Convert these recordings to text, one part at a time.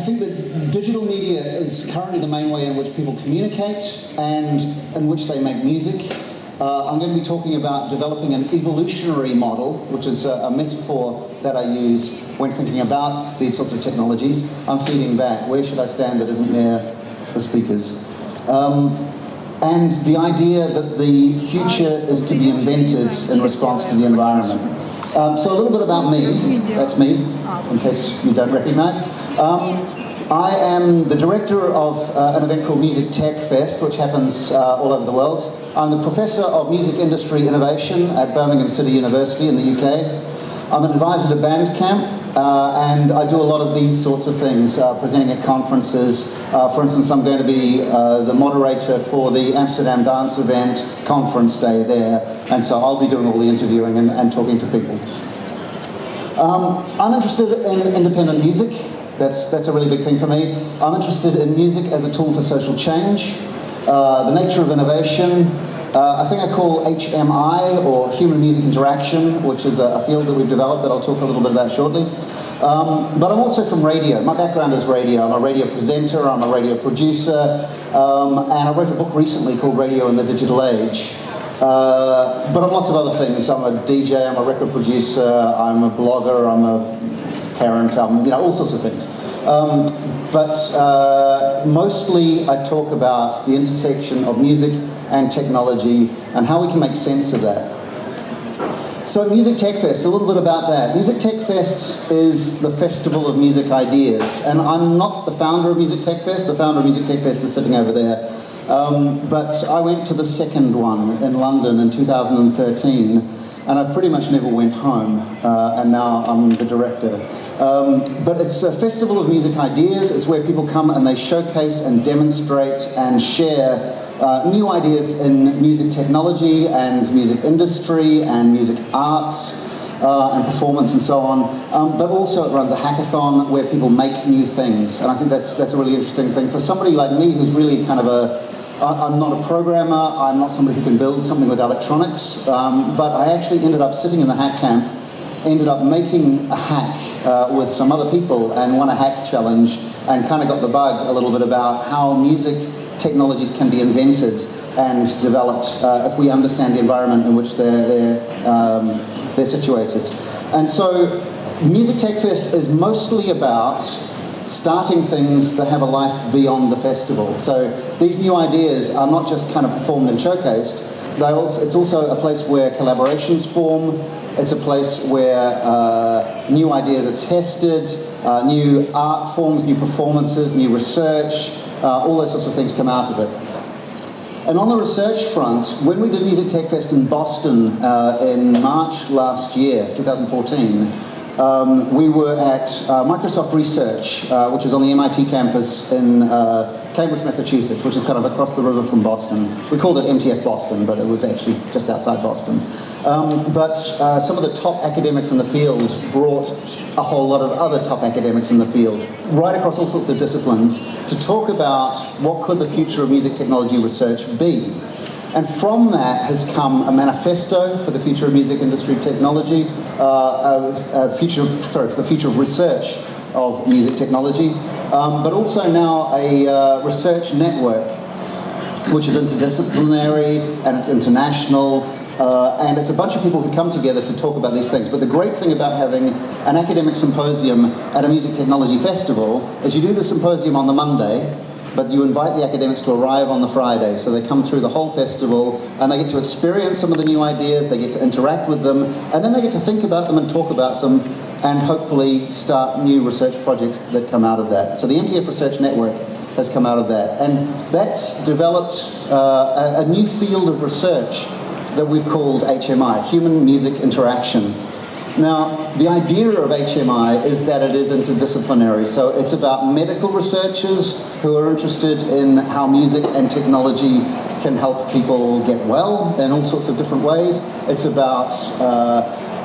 think that digital media is currently the main way in which people communicate and in which they make music. I'm going to be talking about developing an evolutionary model, which is a metaphor that I use when thinking about these sorts of technologies. I'm feeding back. Where should I stand that isn't near the speakers? And the idea that the future is to be invented in response to the environment. So a little bit about me. That's me, in case you don't recognize. I am the director of an event called Music Tech Fest, which happens all over the world. I'm the professor of music industry innovation at Birmingham City University in the UK. I'm an advisor to Bandcamp, and I do a lot of these sorts of things, presenting at conferences. For instance, I'm going to be the moderator for the Amsterdam Dance Event conference day there, and so I'll be doing all the interviewing and talking to people. I'm interested in independent music. That's a really big thing for me. I'm interested in music as a tool for social change, the nature of innovation. I think I call HMI, or human music interaction, which is a field that we've developed that I'll talk a little bit about shortly. But I'm also from radio. My background is radio. I'm a radio presenter, I'm a radio producer, and I wrote a book recently called Radio in the Digital Age. But I'm lots of other things. I'm a DJ, I'm a record producer, I'm a blogger, I'm a parent, all sorts of things. But mostly I talk about the intersection of music and technology and how we can make sense of that. So Music Tech Fest, a little bit about that. Music Tech Fest is the festival of music ideas, and I'm not the founder of Music Tech Fest. The founder of Music Tech Fest is sitting over there. But I went to the second one in London in 2013, and I pretty much never went home, and now I'm the director. But it's a festival of music ideas. It's where people come and they showcase and demonstrate and share new ideas in music technology and music industry and music arts and performance and so on. But also it runs a hackathon where people make new things. And I think that's a really interesting thing. For somebody like me who's really kind of I'm not a programmer, I'm not somebody who can build something with electronics, but I actually ended up sitting in the hack camp, ended up making a hack with some other people and won a hack challenge and kind of got the bug a little bit about how music technologies can be invented and developed if we understand the environment in which they're situated. And so Music Tech Fest is mostly about starting things that have a life beyond the festival. So these new ideas are not just kind of performed and showcased, it's also a place where collaborations form, it's a place where new ideas are tested, new art forms, new performances, new research, all those sorts of things come out of it. And on the research front, when we did Music Tech Fest in Boston in March last year, 2014, we were at Microsoft Research, which is on the MIT campus in Cambridge, Massachusetts, which is kind of across the river from Boston. We called it MTF Boston, but it was actually just outside Boston. But some of the top academics in the field brought a whole lot of other top academics in the field, right across all sorts of disciplines, to talk about what could the future of music technology research be. And from that has come a manifesto for the future of music industry technology, for the future of research of music technology, but also now a research network, which is interdisciplinary and it's international, and it's a bunch of people who come together to talk about these things. But the great thing about having an academic symposium at a music technology festival is you do the symposium on the Monday, but you invite the academics to arrive on the Friday, so they come through the whole festival and they get to experience some of the new ideas, they get to interact with them, and then they get to think about them and talk about them and hopefully start new research projects that come out of that. So the MTF Research Network has come out of that, and that's developed a new field of research that we've called HMI, Human Music Interaction. Now, the idea of HMI is that it is interdisciplinary, so it's about medical researchers who are interested in how music and technology can help people get well in all sorts of different ways. It's about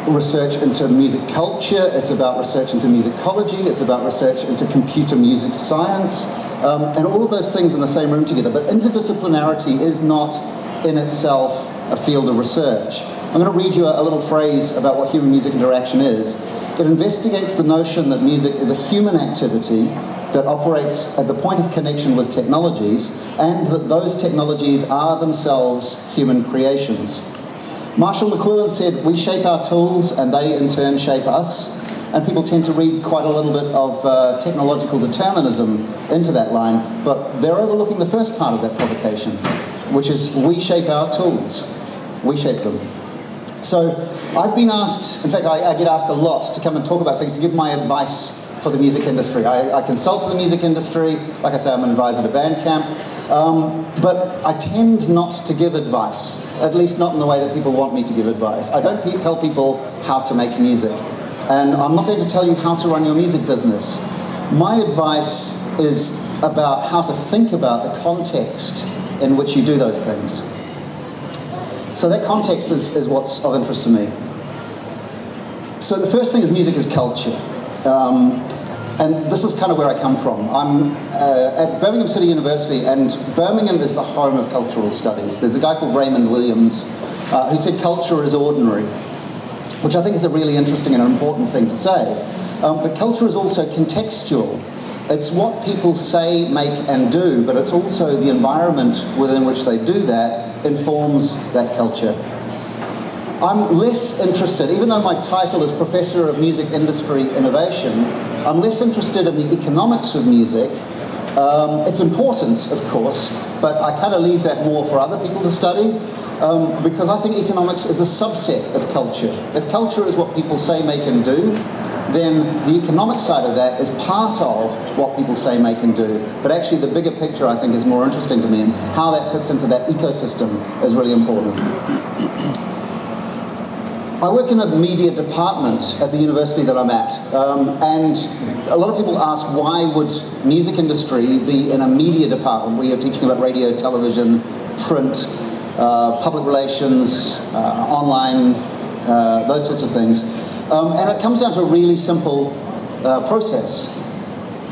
research into music culture, it's about research into musicology, it's about research into computer music science, and all of those things in the same room together. But interdisciplinarity is not in itself a field of research. I'm going to read you a little phrase about what human music interaction is. It investigates the notion that music is a human activity that operates at the point of connection with technologies, and that those technologies are themselves human creations. Marshall McLuhan said, we shape our tools and they in turn shape us, and people tend to read quite a little bit of technological determinism into that line, but they're overlooking the first part of that provocation, which is we shape our tools, we shape them. So I've been asked, in fact I get asked a lot to come and talk about things, to give my advice for the music industry. I consult the music industry, like I say, I'm an advisor to Bandcamp, but I tend not to give advice, at least not in the way that people want me to give advice. I don't tell people how to make music, and I'm not going to tell you how to run your music business. My advice is about how to think about the context in which you do those things. So that context is what's of interest to me. So the first thing is music is culture. And this is kind of where I come from. I'm at Birmingham City University, and Birmingham is the home of cultural studies. There's a guy called Raymond Williams who said culture is ordinary, which I think is a really interesting and important thing to say. But culture is also contextual. It's what people say, make, and do, but it's also the environment within which they do that informs that culture. I'm less interested, even though my title is Professor of Music Industry Innovation, I'm less interested in the economics of music. It's important, of course, but I kind of leave that more for other people to study, because I think economics is a subset of culture. If culture is what people say, make, and do, then the economic side of that is part of what people say, make, and do. But actually the bigger picture, I think, is more interesting to me, and how that fits into that ecosystem is really important. I work in a media department at the university that I'm at, and a lot of people ask, why would music industry be in a media department where you're teaching about radio, television, print, public relations, online, those sorts of things. And it comes down to a really simple process.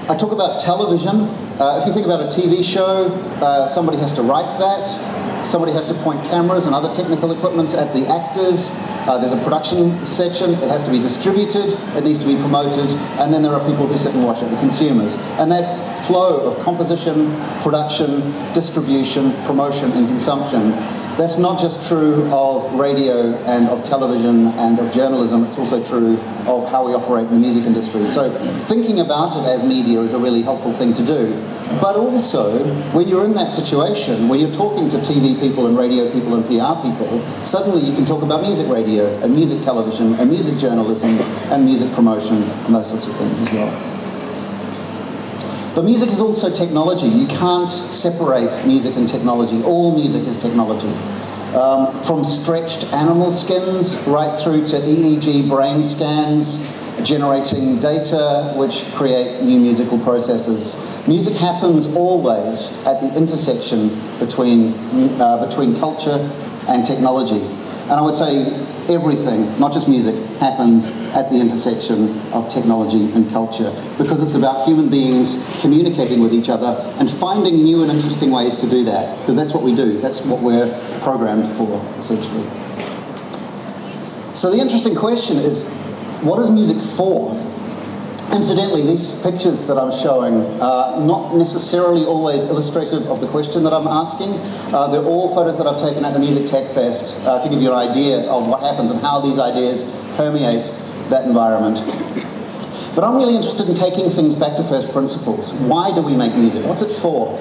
I talk about television. If you think about a TV show, somebody has to write that, somebody has to point cameras and other technical equipment at the actors. There's a production section, it has to be distributed, it needs to be promoted, and then there are people who sit and watch it, the consumers. And that flow of composition, production, distribution, promotion, and consumption, that's not just true of radio and of television and of journalism, it's also true of how we operate in the music industry. So thinking about it as media is a really helpful thing to do. But also, when you're in that situation, when you're talking to TV people and radio people and PR people, suddenly you can talk about music radio and music television and music journalism and music promotion and those sorts of things as well. But music is also technology. You can't separate music and technology. All music is technology. From stretched animal skins right through to EEG brain scans, generating data which create new musical processes. Music happens always at the intersection between culture and technology. And I would say everything, not just music, happens at the intersection of technology and culture, because it's about human beings communicating with each other and finding new and interesting ways to do that, because that's what we do, that's what we're programmed for, essentially. So the interesting question is, what is music for? Incidentally, these pictures that I'm showing are not necessarily always illustrative of the question that I'm asking. They're all photos that I've taken at the Music Tech Fest to give you an idea of what happens and how these ideas permeate that environment. But I'm really interested in taking things back to first principles. Why do we make music? What's it for?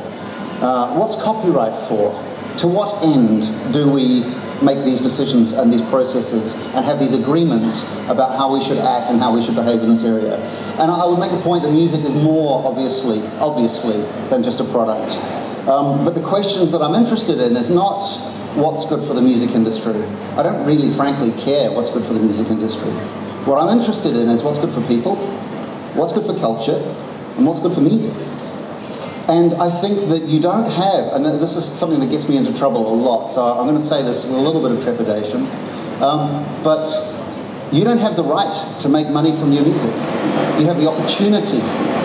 What's copyright for? To what end do we make these decisions and these processes and have these agreements about how we should act and how we should behave in this area? And I would make the point that music is more, obviously, than just a product. But the questions that I'm interested in is not what's good for the music industry. I don't really, frankly, care what's good for the music industry. What I'm interested in is what's good for people, what's good for culture, and what's good for music. And I think that you don't have, and this is something that gets me into trouble a lot, so I'm going to say this with a little bit of trepidation, but you don't have the right to make money from your music. You have the opportunity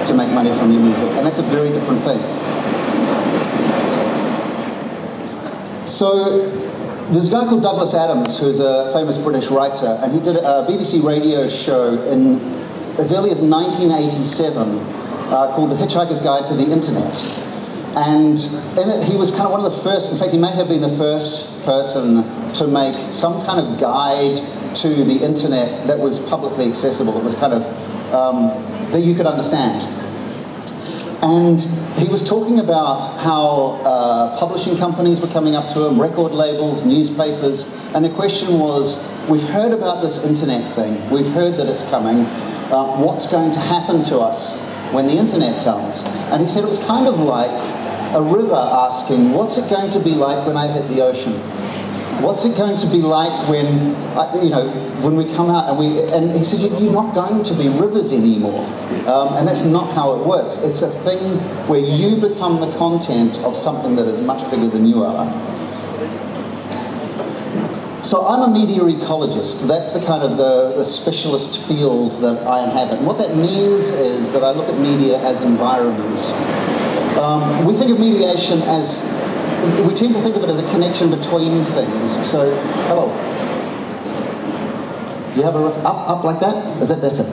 to make money from your music, and that's a very different thing. So there's a guy called Douglas Adams, who's a famous British writer, and he did a BBC radio show in as early as 1987, called The Hitchhiker's Guide to the Internet. And in it, he was kind of one of the first, in fact, he may have been the first person to make some kind of guide to the internet that was publicly accessible, that was kind of, that you could understand. And he was talking about how publishing companies were coming up to him, record labels, newspapers, and the question was, we've heard about this internet thing, we've heard that it's coming, what's going to happen to us when the internet comes? And he said it was kind of like a river asking, what's it going to be like when I hit the ocean? What's it going to be like when, when we come out and he said, you're not going to be rivers anymore. And that's not how it works. It's a thing where you become the content of something that is much bigger than you are. So I'm a media ecologist. That's the kind of the specialist field that I inhabit. And what that means is that I look at media as environments. We think of mediation as, we tend to think of it as a connection between things. So, hello. You have a up like that? Is that better?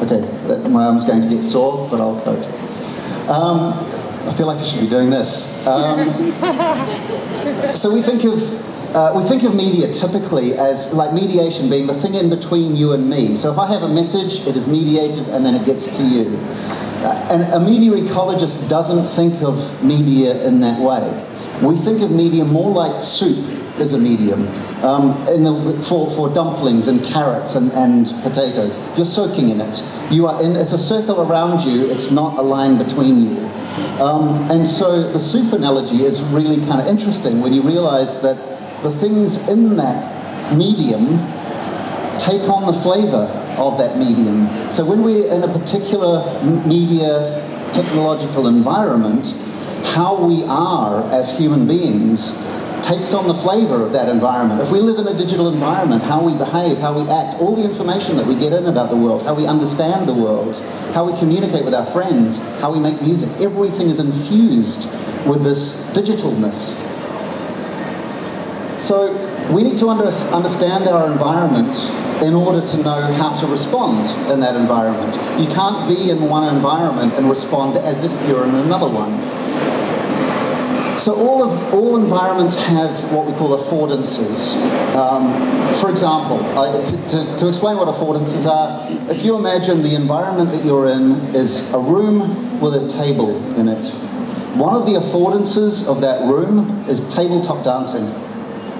Okay, my arm's going to get sore, but I'll cope. I feel like I should be doing this. So we think of media typically as like mediation being the thing in between you and me. So if I have a message, it is mediated and then it gets to you. And a media ecologist doesn't think of media in that way. We think of media more like soup is a medium. For dumplings and carrots and potatoes. You're soaking in it. It's a circle around you, it's not a line between you. And so the soup analogy is really kind of interesting when you realize that the things in that medium take on the flavor of that medium. So when we're in a particular media technological environment, how we are as human beings takes on the flavor of that environment. If we live in a digital environment, how we behave, how we act, all the information that we get in about the world, how we understand the world, how we communicate with our friends, how we make music, everything is infused with this digitalness. So we need to understand our environment in order to know how to respond in that environment. You can't be in one environment and respond as if you're in another one. So all environments have what we call affordances. For example, to explain what affordances are, if you imagine the environment that you're in is a room with a table in it. One of the affordances of that room is tabletop dancing.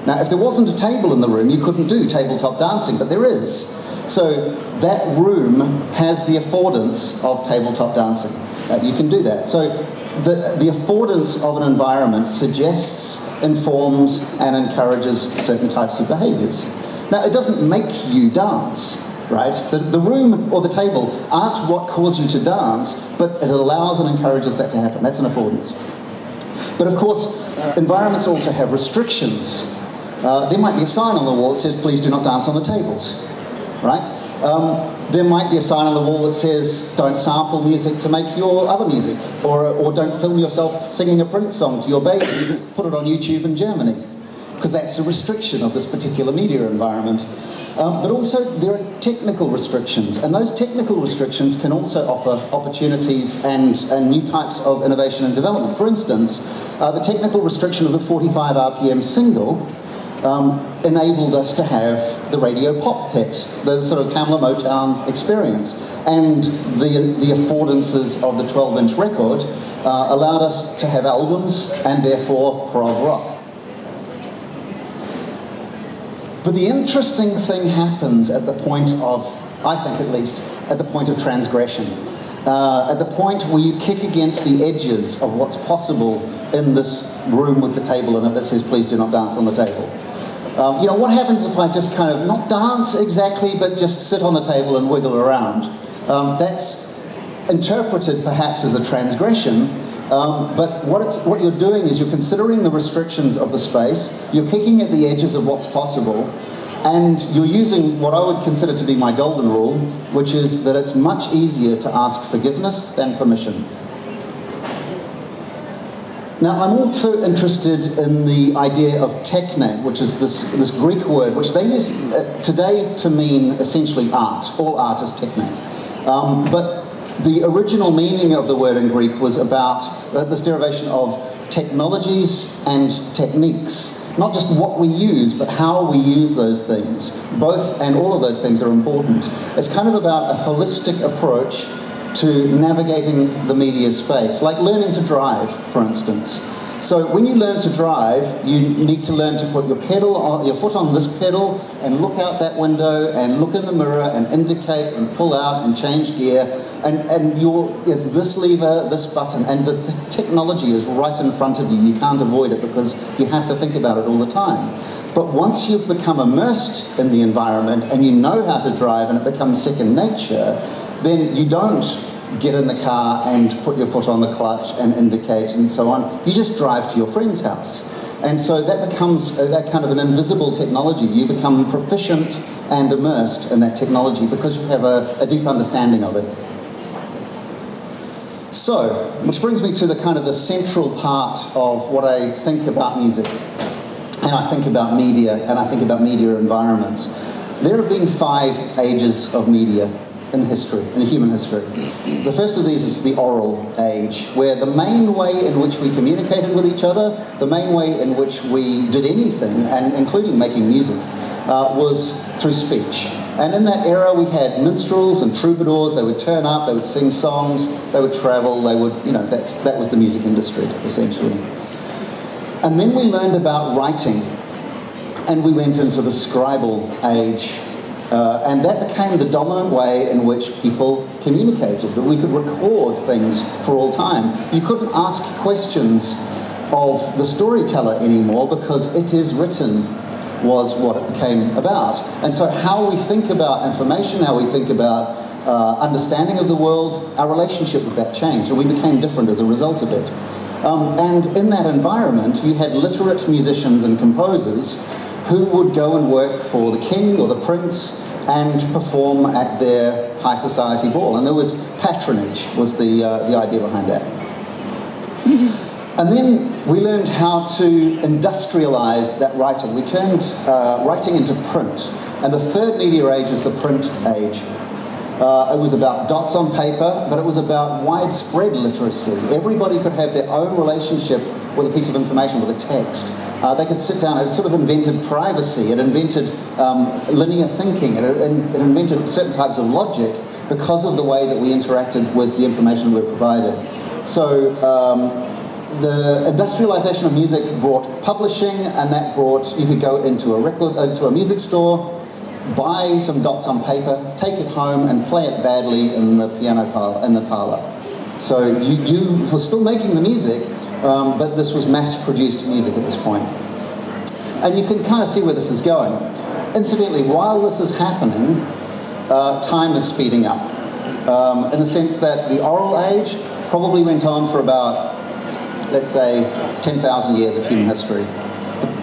Now, if there wasn't a table in the room, you couldn't do tabletop dancing, but there is. So that room has the affordance of tabletop dancing. You can do that. So the affordance of an environment suggests, informs, and encourages certain types of behaviors. Now, it doesn't make you dance, right? The room or the table aren't what cause you to dance, but it allows and encourages that to happen. That's an affordance. But of course, environments also have restrictions. There might be a sign on the wall that says, please do not dance on the tables, right? There might be a sign on the wall that says, don't sample music to make your other music, or don't film yourself singing a Prince song to your baby, put it on YouTube in Germany, because that's a restriction of this particular media environment. But also there are technical restrictions, and those technical restrictions can also offer opportunities and new types of innovation and development. For instance, the technical restriction of the 45 RPM single enabled us to have the radio pop hit, the sort of Tamla Motown experience. And the affordances of the 12-inch record allowed us to have albums and therefore prog rock. But the interesting thing happens at the point of, I think at least, at the point of transgression. At the point where you kick against the edges of what's possible in this room with the table in it that says, please do not dance on the table. What happens if I just kind of, not dance exactly, but just sit on the table and wiggle around? That's interpreted perhaps as a transgression, but what you're doing is you're considering the restrictions of the space, you're kicking at the edges of what's possible, and you're using what I would consider to be my golden rule, which is that it's much easier to ask forgiveness than permission. Now, I'm also interested in the idea of techne, which is this Greek word, which they use today to mean essentially art. All art is techne. But The original meaning of the word in Greek was about this derivation of technologies and techniques. Not just what we use, but how we use those things. Both and all of those things are important. It's kind of about a holistic approach to navigating the media space, like learning to drive, for instance. So when you learn to drive, you need to learn to put your foot on this pedal and look out that window and look in the mirror and indicate and pull out and change gear. And it's this lever, this button, and the technology is right in front of you. You can't avoid it because you have to think about it all the time. But once you've become immersed in the environment and you know how to drive and it becomes second nature, then you don't get in the car and put your foot on the clutch and indicate and so on. You just drive to your friend's house. And so that becomes that kind of an invisible technology. You become proficient and immersed in that technology because you have a deep understanding of it. So, which brings me to the central part of what I think about music, and I think about media, and I think about media environments. There have been 5 ages of media in history, in human history. The first of these is the oral age, where the main way in which we communicated with each other, the main way in which we did anything, and including making music, was through speech. And in that era we had minstrels and troubadours. They would turn up, they would sing songs, they would travel, they would, that was the music industry, essentially. And then we learned about writing, and we went into the scribal age. And that became the dominant way in which people communicated. That we could record things for all time. You couldn't ask questions of the storyteller anymore because it is written was what it became about. And so how we think about information, how we think about understanding of the world, our relationship with that changed, and we became different as a result of it. And in that environment, you had literate musicians and composers who would go and work for the king or the prince and perform at their high society ball. And there was patronage, was the idea behind that. And then we learned how to industrialize that writing. We turned writing into print. And the third media age is the print age. It was about dots on paper, but it was about widespread literacy. Everybody could have their own relationship with a piece of information, with a text. They could sit down. It sort of invented privacy. It invented linear thinking. It invented certain types of logic because of the way that we interacted with the information we were provided. So the industrialization of music brought publishing, and that brought, you could go into a music store, buy some dots on paper, take it home and play it badly in the parlor. So you were still making the music, but this was mass-produced music at this point. And you can kind of see where this is going. Incidentally, while this is happening, time is speeding up. In the sense that the oral age probably went on for about, let's say, 10,000 years of human history.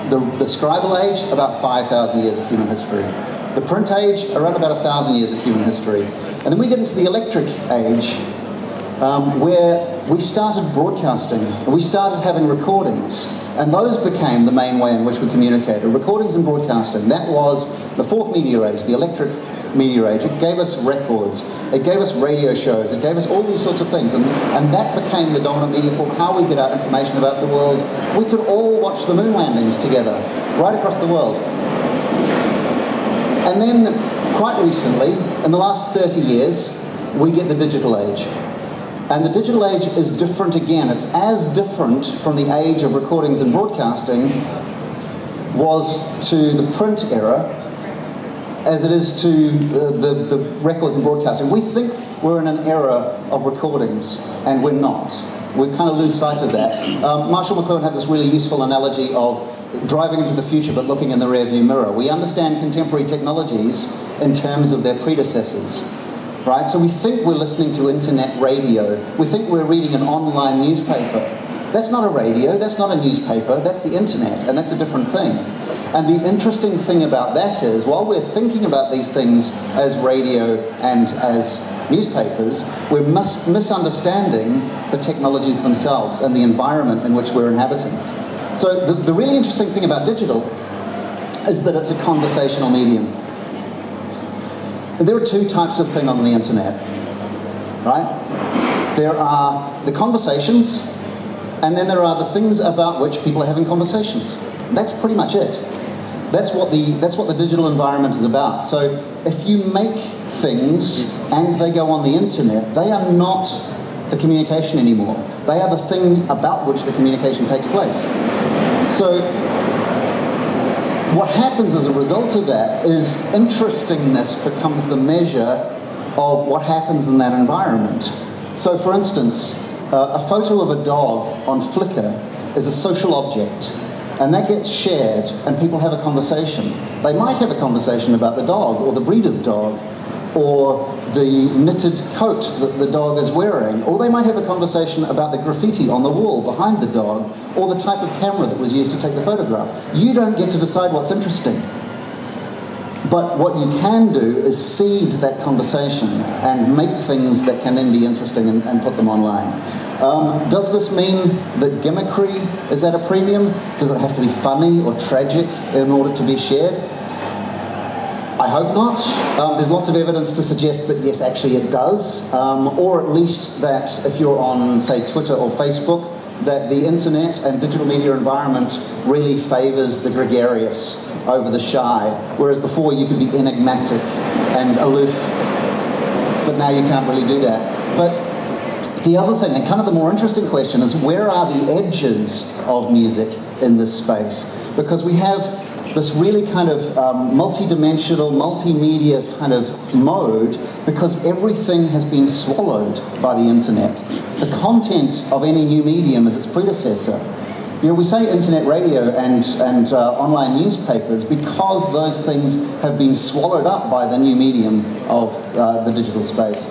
The scribal age, about 5,000 years of human history. The print age, around about 1,000 years of human history. And then we get into the electric age, where we started broadcasting, and we started having recordings, and those became the main way in which we communicated. Recordings and broadcasting, that was the fourth media age, the electric media age. It gave us records, it gave us radio shows, it gave us all these sorts of things, and that became the dominant media for how we get our information about the world. We could all watch the moon landings together, right across the world. And then, quite recently, in the last 30 years, we get the digital age. And the digital age is different again. It's as different from the age of recordings and broadcasting was to the print era as it is to the records and broadcasting. We think we're in an era of recordings, and we're not. We kind of lose sight of that. Marshall McLuhan had this really useful analogy of driving into the future but looking in the rearview mirror. We understand contemporary technologies in terms of their predecessors. Right? So we think we're listening to internet radio. We think we're reading an online newspaper. That's not a radio, that's not a newspaper, that's the internet, and that's a different thing. And the interesting thing about that is, while we're thinking about these things as radio and as newspapers, we're misunderstanding the technologies themselves and the environment in which we're inhabiting. So the really interesting thing about digital is that it's a conversational medium. There are two types of thing on the internet. right? There are the conversations, and then there are the things about which people are having conversations. That's pretty much it. That's what the digital environment is about. So if you make things and they go on the internet, they are not the communication anymore. They are the thing about which the communication takes place. So what happens as a result of that is interestingness becomes the measure of what happens in that environment. So for instance, a photo of a dog on Flickr is a social object, and that gets shared and people have a conversation. They might have a conversation about the dog or the breed of dog or the knitted coat that the dog is wearing, or they might have a conversation about the graffiti on the wall behind the dog or the type of camera that was used to take the photograph. You don't get to decide what's interesting. But what you can do is seed that conversation and make things that can then be interesting and put them online. Does this mean that gimmickry is at a premium? Does it have to be funny or tragic in order to be shared? I hope not. There's lots of evidence to suggest that yes, actually it does. Or at least that if you're on, say, Twitter or Facebook, that the internet and digital media environment really favors the gregarious over the shy, whereas before you could be enigmatic and aloof, but now you can't really do that. But the other thing, and kind of the more interesting question, is where are the edges of music in this space? Because we have this really kind of multi-dimensional, multimedia kind of mode, because everything has been swallowed by the internet. The content of any new medium is its predecessor. You know, we say internet radio and online newspapers because those things have been swallowed up by the new medium of the digital space.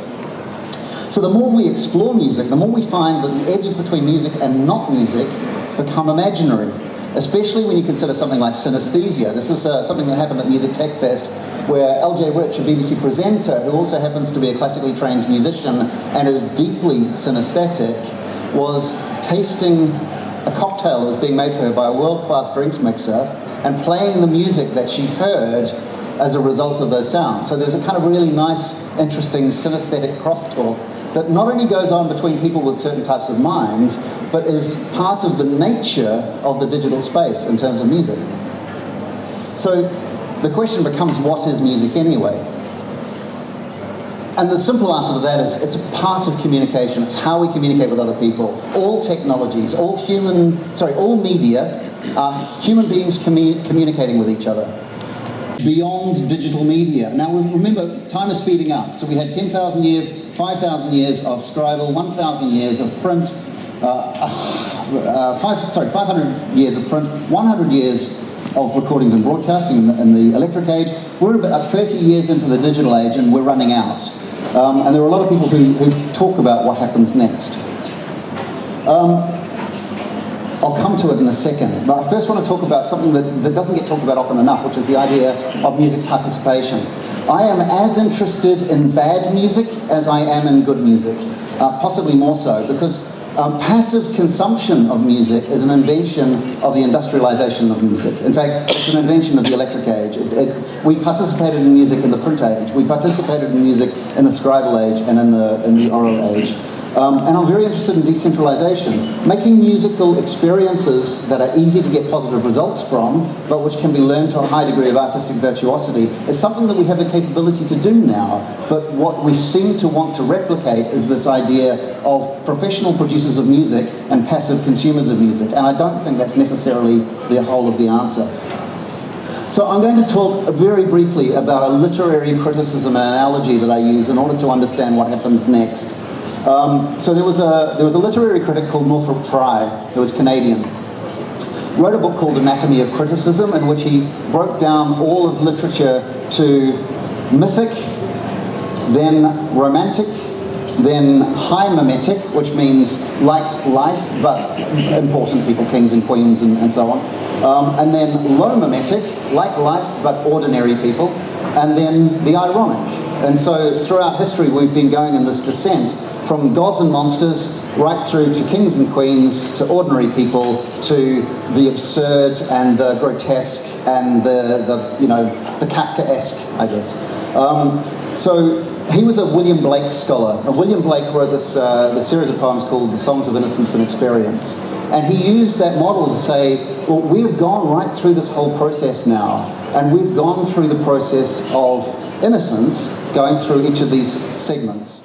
So the more we explore music, the more we find that the edges between music and not music become imaginary, especially when you consider something like synesthesia. This is something that happened at Music Tech Fest, where LJ Rich, a BBC presenter, who also happens to be a classically trained musician and is deeply synesthetic, was tasting a cocktail that was being made for her by a world-class drinks mixer and playing the music that she heard as a result of those sounds. So there's a kind of really nice, interesting synesthetic crosstalk that not only goes on between people with certain types of minds, but is part of the nature of the digital space in terms of music. So the question becomes, what is music anyway? And the simple answer to that is it's a part of communication. It's how we communicate with other people. All technologies, all media are human beings communicating with each other. Beyond digital media. Now remember, time is speeding up. So we had 10,000 years, 5,000 years of scribal, 1,000 years of print, 500 years of print, 100 years of recordings and broadcasting in the electric age. We're about 30 years into the digital age and we're running out. And there are a lot of people who talk about what happens next. I'll come to it in a second, but I first want to talk about something that doesn't get talked about often enough, which is the idea of music participation. I am as interested in bad music as I am in good music, possibly more so, because passive consumption of music is an invention of the industrialization of music. In fact, it's an invention of the electric age. We participated in music in the print age. We participated in music in the scribal age and in the oral age. And I'm very interested in decentralization. Making musical experiences that are easy to get positive results from, but which can be learned to a high degree of artistic virtuosity, is something that we have the capability to do now. But what we seem to want to replicate is this idea of professional producers of music and passive consumers of music. And I don't think that's necessarily the whole of the answer. So I'm going to talk very briefly about a literary criticism and analogy that I use in order to understand what happens next. So there was a literary critic called Northrop Frye, who was Canadian, wrote a book called Anatomy of Criticism, in which he broke down all of literature to mythic, then romantic, then high mimetic, which means like life, but important people, kings and queens and so on, and then low mimetic, like life, but ordinary people, and then the ironic. And so throughout history we've been going in this descent from gods and monsters right through to kings and queens, to ordinary people, to the absurd and the grotesque and the Kafkaesque, I guess. So he was a William Blake scholar. And William Blake wrote this series of poems called The Songs of Innocence and Experience. And he used that model to say, well, we've gone right through this whole process now, and we've gone through the process of innocence, going through each of these segments.